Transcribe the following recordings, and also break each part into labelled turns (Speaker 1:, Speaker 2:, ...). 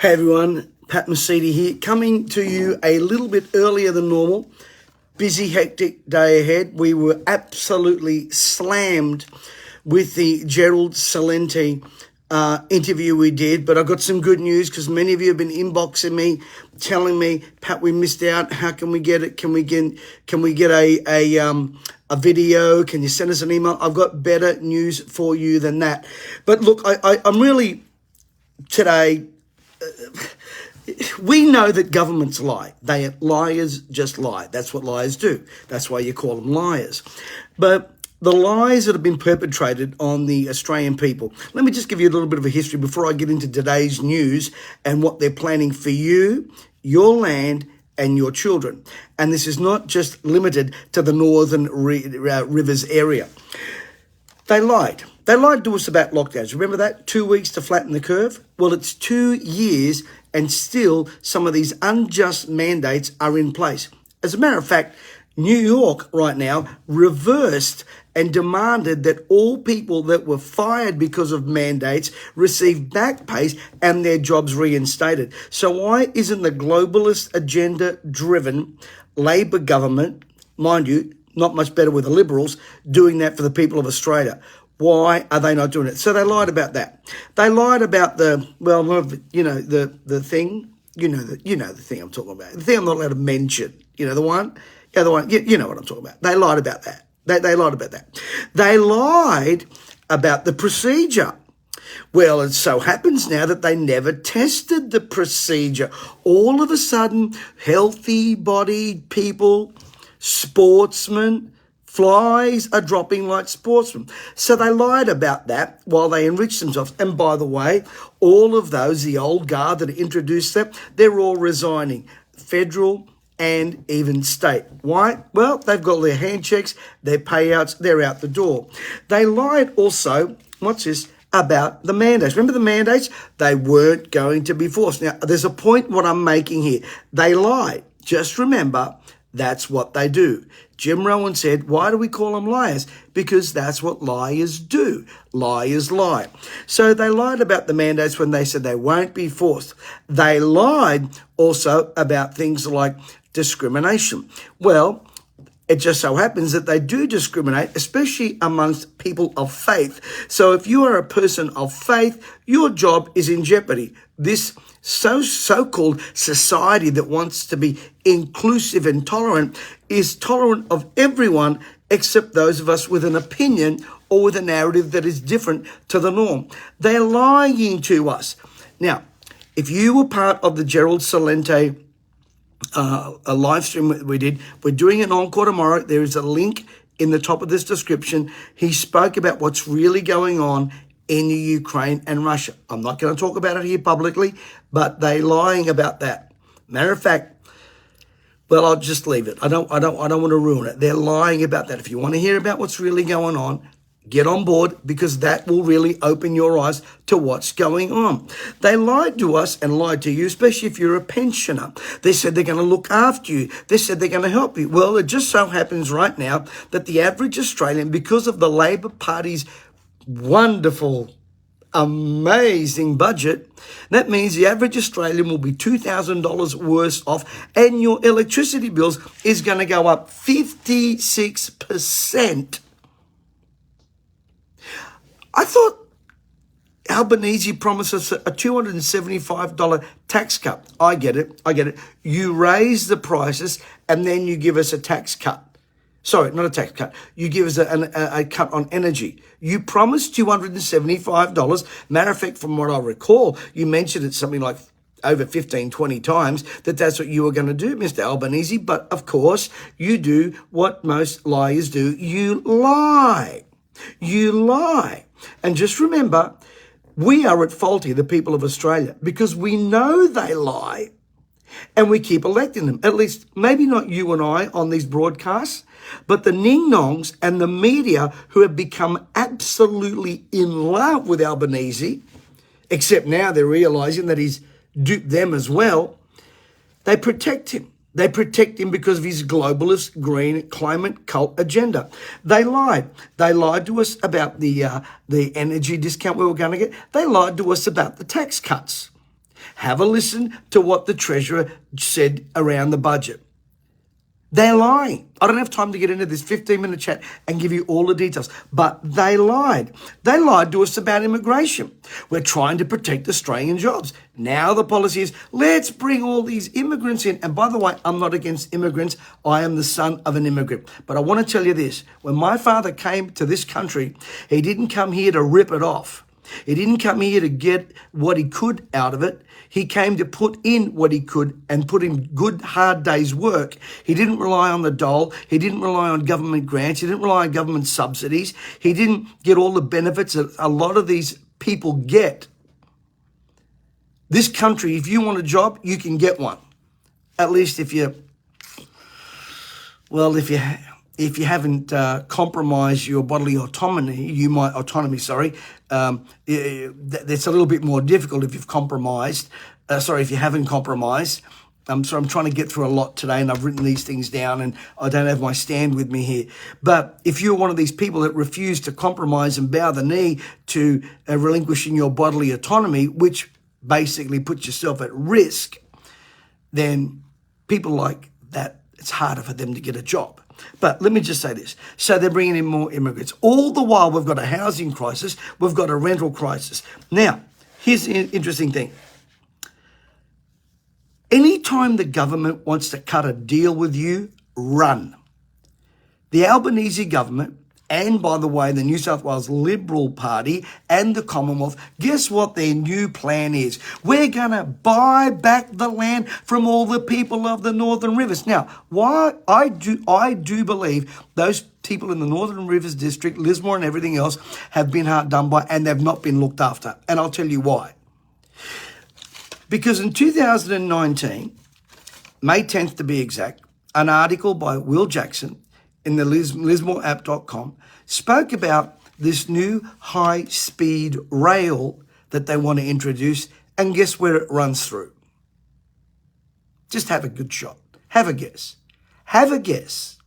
Speaker 1: Hey everyone, Pat Mesiti here, coming to you a little bit earlier than normal. Busy, hectic day ahead. We were absolutely slammed with the Gerald Celente interview we did, but I got some good news because many of you have been inboxing me, telling me, Pat, we missed out. How can we get it? Can we get a video? Can you send us an email? I've got better news for you than that. But look, I'm really today. We know that governments lie. Liars just lie. That's what liars do. That's why you call them liars. But the lies that have been perpetrated on the Australian people. Let me just give you a little bit of a history before I get into today's news and what they're planning for you, your land, and your children. And this is not just limited to the Northern Rivers area. They lied. They lied to us about lockdowns. Remember that? 2 weeks to flatten the curve? Well, it's 2 years and still some of these unjust mandates are in place. As a matter of fact, New York right now reversed and demanded that all people that were fired because of mandates receive back pays and their jobs reinstated. So why isn't the globalist agenda-driven Labor government, mind you, not much better with the Liberals, doing that for the people of Australia? Why are they not doing it? So they lied about that. They lied about the thing, the thing I'm talking about. The thing I'm not allowed to mention, the one, you know what I'm talking about. They lied about that. They lied about that. They lied about the procedure. Well, it so happens now that they never tested the procedure. All of a sudden, healthy-bodied people, sportsmen, flies are dropping like sportsmen. So they lied about that while they enriched themselves. And by the way, all of those, the old guard that introduced that, they're all resigning. Federal and even state. Why? Well, they've got their handshakes, their payouts, they're out the door. They lied also, what's this, about the mandates. Remember the mandates? They weren't going to be forced. Now, there's a point what I'm making here. They lied. Just remember, that's what they do. Jim Rowan said, why do we call them liars? Because that's what liars do. Liars lie. So they lied about the mandates when they said they won't be forced. They lied also about things like discrimination. Well, it just so happens that they do discriminate, especially amongst people of faith. So if you are a person of faith, your job is in jeopardy. This so-called society that wants to be inclusive and tolerant is tolerant of everyone except those of us with an opinion or with a narrative that is different to the norm. They're lying to us. Now, if you were part of the Gerald Celente a live stream that we did, we're doing an encore tomorrow. There is a link in the top of this description. He spoke about what's really going on in the Ukraine and Russia. I'm not going to talk about it here publicly, but they're lying about that. Matter of fact, well, I'll just leave it. I don't want to ruin it. They're lying about that. If you want to hear about what's really going on, get on board, because that will really open your eyes to what's going on. They lied to us and lied to you, especially if you're a pensioner. They said they're going to look after you. They said they're going to help you. Well, it just so happens right now that the average Australian, because of the Labor Party's wonderful, amazing budget, that means the average Australian will be $2,000 worse off, and your electricity bills is going to go up 56%. I thought Albanese promised us a $275 tax cut. I get it. You raise the prices and then you give us a tax cut. Sorry, not a tax cut. You give us a cut on energy. You promised $275. Matter of fact, from what I recall, you mentioned it something like over 15, 20 times that that's what you were going to do, Mr. Albanese. But of course, you do what most liars do. You lie. You lie. And just remember, we are at fault here, the people of Australia, because we know they lie and we keep electing them. At least, maybe not you and I on these broadcasts, but the ning-nongs and the media who have become absolutely in love with Albanese, except now they're realising that he's duped them as well, they protect him. They protect him because of his globalist green climate cult agenda. They lied. They lied to us about the energy discount we were going to get. They lied to us about the tax cuts. Have a listen to what the Treasurer said around the budget. They're lying. I don't have time to get into this 15-minute chat and give you all the details, but they lied. They lied to us about immigration. We're trying to protect Australian jobs. Now the policy is, let's bring all these immigrants in. And by the way, I'm not against immigrants. I am the son of an immigrant. But I want to tell you this. When my father came to this country, he didn't come here to rip it off. He didn't come here to get what he could out of it. He came to put in what he could and put in good, hard days' work. He didn't rely on the dole. He didn't rely on government grants. He didn't rely on government subsidies. He didn't get all the benefits that a lot of these people get. This country, if you want a job, you can get one. At least if you haven't compromised your bodily autonomy, that's a little bit more difficult if you've compromised. If you haven't compromised. I'm trying to get through a lot today, and I've written these things down, and I don't have my stand with me here. But if you're one of these people that refuse to compromise and bow the knee to relinquishing your bodily autonomy, which basically puts yourself at risk, then people like that, it's harder for them to get a job. But let me just say this. So they're bringing in more immigrants. All the while, we've got a housing crisis. We've got a rental crisis. Now, here's the interesting thing. Anytime the government wants to cut a deal with you, run. The Albanese government, and by the way, the New South Wales Liberal Party and the Commonwealth, guess what their new plan is? We're going to buy back the land from all the people of the Northern Rivers. Now, why I do believe those people in the Northern Rivers District, Lismore and everything else, have been hard done by, and they've not been looked after. And I'll tell you why. Because in 2019, May 10th to be exact, an article by Will Jackson in the lismoreapp.com spoke about this new high-speed rail that they want to introduce, and guess where it runs through? Just have a good shot. Have a guess. Have a guess.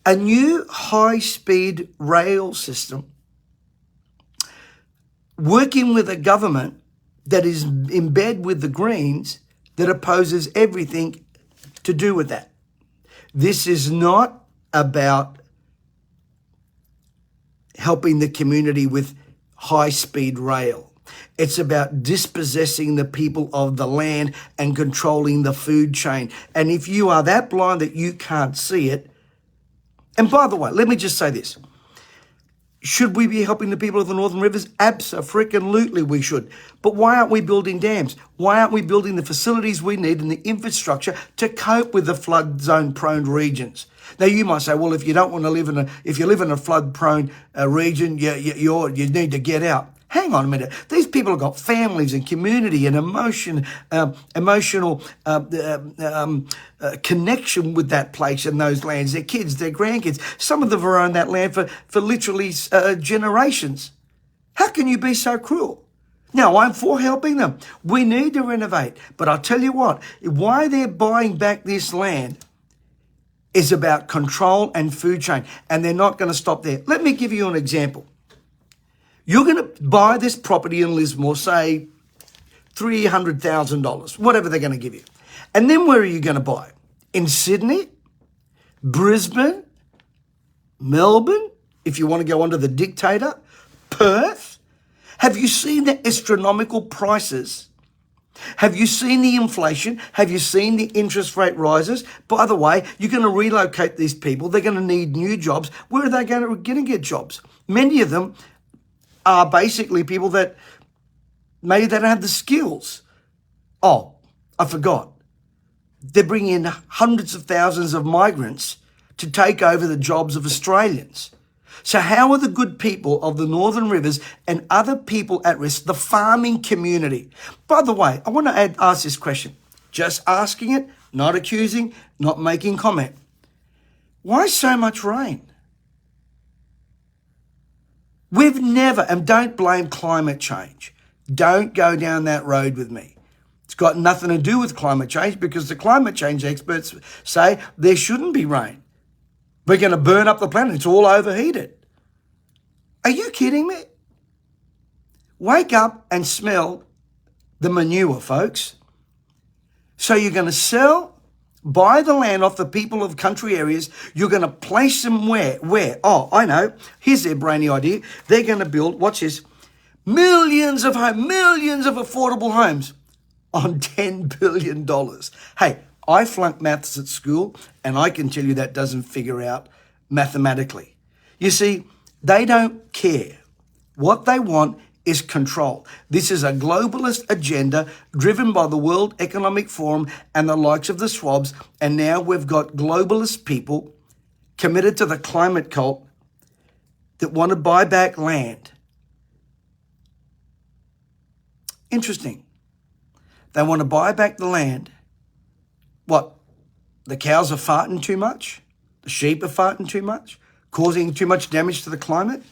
Speaker 1: A new high-speed rail system working with a government that is in bed with the Greens that opposes everything to do with that. This is not about helping the community with high-speed rail. It's about dispossessing the people of the land and controlling the food chain. And if you are that blind that you can't see it, and by the way, let me just say this. Should we be helping the people of the Northern Rivers? Abso-freaking-lutely we should. But why aren't we building dams? Why aren't we building the facilities we need and the infrastructure to cope with the flood zone prone regions? Now you might say, well, if you don't want to live if you live in a flood prone region, you need to get out. Hang on a minute. These people have got families and community and emotional connection with that place and those lands, their kids, their grandkids. Some of them have owned that land for literally generations. How can you be so cruel? Now, I'm for helping them. We need to renovate. But I'll tell you what, why they're buying back this land is about control and food chain. And they're not going to stop there. Let me give you an example. You're going to buy this property in Lismore, say $300,000, whatever they're going to give you. And then where are you going to buy? In Sydney, Brisbane, Melbourne, if you want to go under the dictator, Perth? Have you seen the astronomical prices? Have you seen the inflation? Have you seen the interest rate rises? By the way, you're going to relocate these people. They're going to need new jobs. Where are they going to get jobs? Many of them are basically people that maybe they don't have the skills. Oh, I forgot. They're bringing in hundreds of thousands of migrants to take over the jobs of Australians. So how are the good people of the Northern Rivers and other people at risk, the farming community? By the way, I want to ask this question. Just asking it, not accusing, not making comment. Why so much rain? We've never, and don't blame climate change. Don't go down that road with me. It's got nothing to do with climate change because the climate change experts say there shouldn't be rain. We're going to burn up the planet. It's all overheated. Are you kidding me? Wake up and smell the manure, folks. So you're going to buy the land off the people of country areas. You're going to place them where? Oh, I know. Here's their brainy idea. They're going to build, watch this, millions of affordable homes on $10 billion. Hey, I flunked maths at school, and I can tell you that doesn't figure out mathematically. You see, they don't care. What they want is control. This is a globalist agenda driven by the World Economic Forum and the likes of the Schwabs, and now we've got globalist people committed to the climate cult that want to buy back land. Interesting. They want to buy back the land. What? The cows are farting too much? The sheep are farting too much? Causing too much damage to the climate?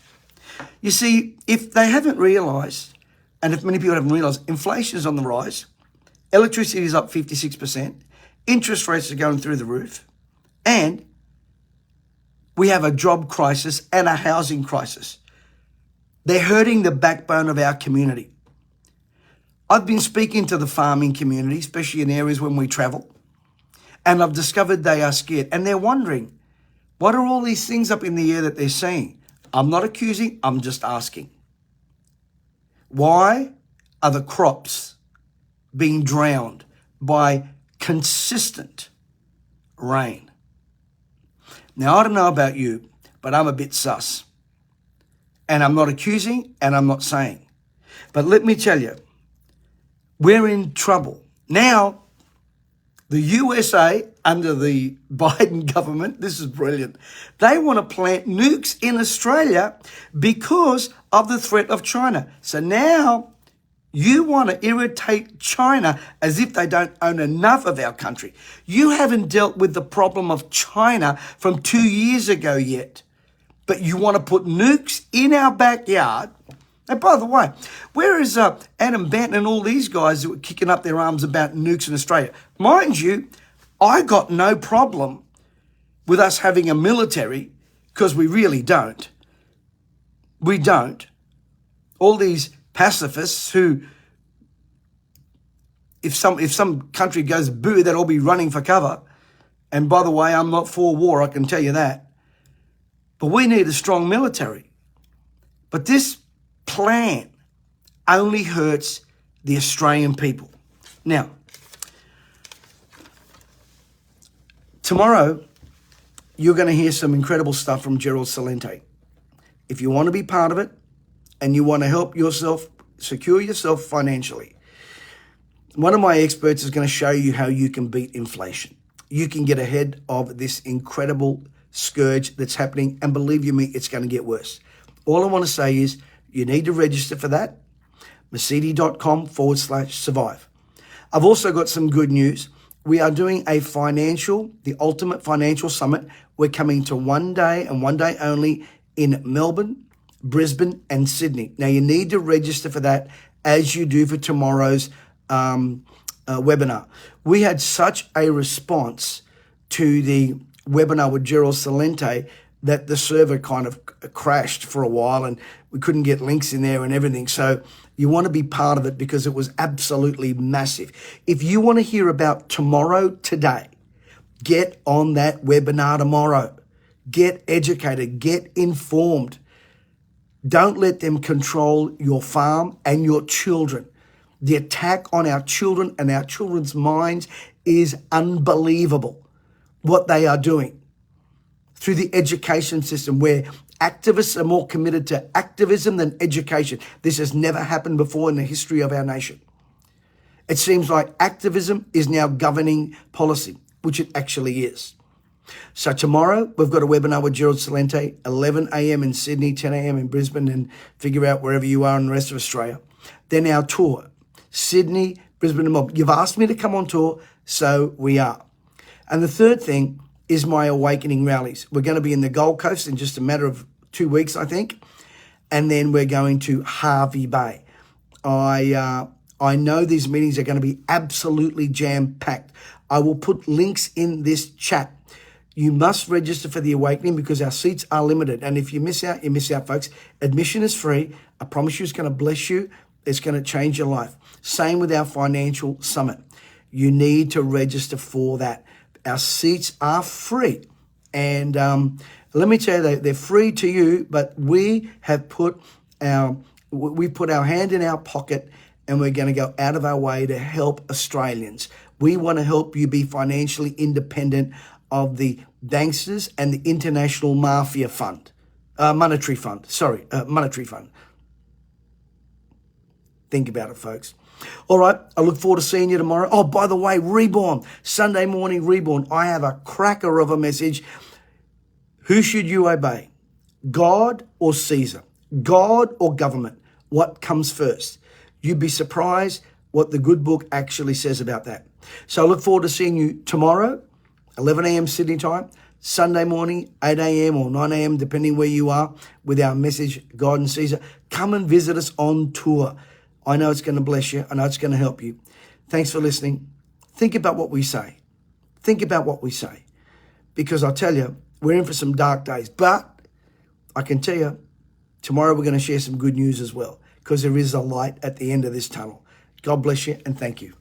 Speaker 1: You see, if they haven't realised, and if many people haven't realised, inflation is on the rise, electricity is up 56%, interest rates are going through the roof, and we have a job crisis and a housing crisis. They're hurting the backbone of our community. I've been speaking to the farming community, especially in areas when we travel, and I've discovered they are scared, and they're wondering, what are all these things up in the air that they're seeing? I'm not accusing, I'm just asking. Why are the crops being drowned by consistent rain? Now, I don't know about you, but I'm a bit sus. And I'm not accusing, and I'm not saying. But let me tell you, we're in trouble. Now, the USA, under the Biden government, this is brilliant, they want to plant nukes in Australia because of the threat of China. So now you want to irritate China as if they don't own enough of our country. You haven't dealt with the problem of China from 2 years ago yet, but you want to put nukes in our backyard. And by the way, where is Adam Banton and all these guys that were kicking up their arms about nukes in Australia? Mind you, I got no problem with us having a military because we really don't. We don't. All these pacifists who, if some country goes boo, they'll all be running for cover. And by the way, I'm not for war, I can tell you that. But we need a strong military. But this plan only hurts the Australian people. Now, tomorrow, you're going to hear some incredible stuff from Gerald Celente. If you want to be part of it and you want to help yourself, secure yourself financially, one of my experts is going to show you how you can beat inflation. You can get ahead of this incredible scourge that's happening, and believe you me, it's going to get worse. All I want to say is you need to register for that, mesiti.com/survive. I've also got some good news. We are doing the Ultimate Financial Summit. We're coming to one day and one day only in Melbourne, Brisbane, and Sydney. Now, you need to register for that as you do for tomorrow's webinar. We had such a response to the webinar with Gerald Celente that the server kind of crashed for a while and we couldn't get links in there and everything. So you want to be part of it because it was absolutely massive. If you want to hear about tomorrow today, get on that webinar tomorrow. Get educated, get informed. Don't let them control your farm and your children. The attack on our children and our children's minds is unbelievable. What they are doing through the education system, where activists are more committed to activism than education. This has never happened before in the history of our nation. It seems like activism is now governing policy, which it actually is. So tomorrow, we've got a webinar with Gerald Celente, 11 a.m. in Sydney, 10 a.m. in Brisbane, and figure out wherever you are in the rest of Australia. Then our tour, Sydney, Brisbane, and Melbourne. You've asked me to come on tour, so we are. And the third thing is my awakening rallies. We're going to be in the Gold Coast in just a matter of 2 weeks, I think. And then we're going to Hervey Bay. I know these meetings are going to be absolutely jam-packed. I will put links in this chat. You must register for the awakening because our seats are limited. And if you miss out, folks. Admission is free. I promise you it's going to bless you. It's going to change your life. Same with our financial summit. You need to register for that. Our seats are free. And let me tell you, they're free to you, but we have put our hand in our pocket, and we're going to go out of our way to help Australians. We want to help you be financially independent of the banksters and the international mafia fund, monetary fund. Think about it, folks. All right, I look forward to seeing you tomorrow. Oh, by the way, Reborn, Sunday morning Reborn. I have a cracker of a message. Who should you obey? God or Caesar? God or government? What comes first? You'd be surprised what the good book actually says about that. So I look forward to seeing you tomorrow, 11 a.m. Sydney time, Sunday morning, 8 a.m. or 9 a.m., depending where you are, with our message, God and Caesar. Come and visit us on tour. I know it's going to bless you. I know it's going to help you. Thanks for listening. Think about what we say. Think about what we say. Because I'll tell you, we're in for some dark days. But I can tell you, tomorrow we're going to share some good news as well, because there is a light at the end of this tunnel. God bless you and thank you.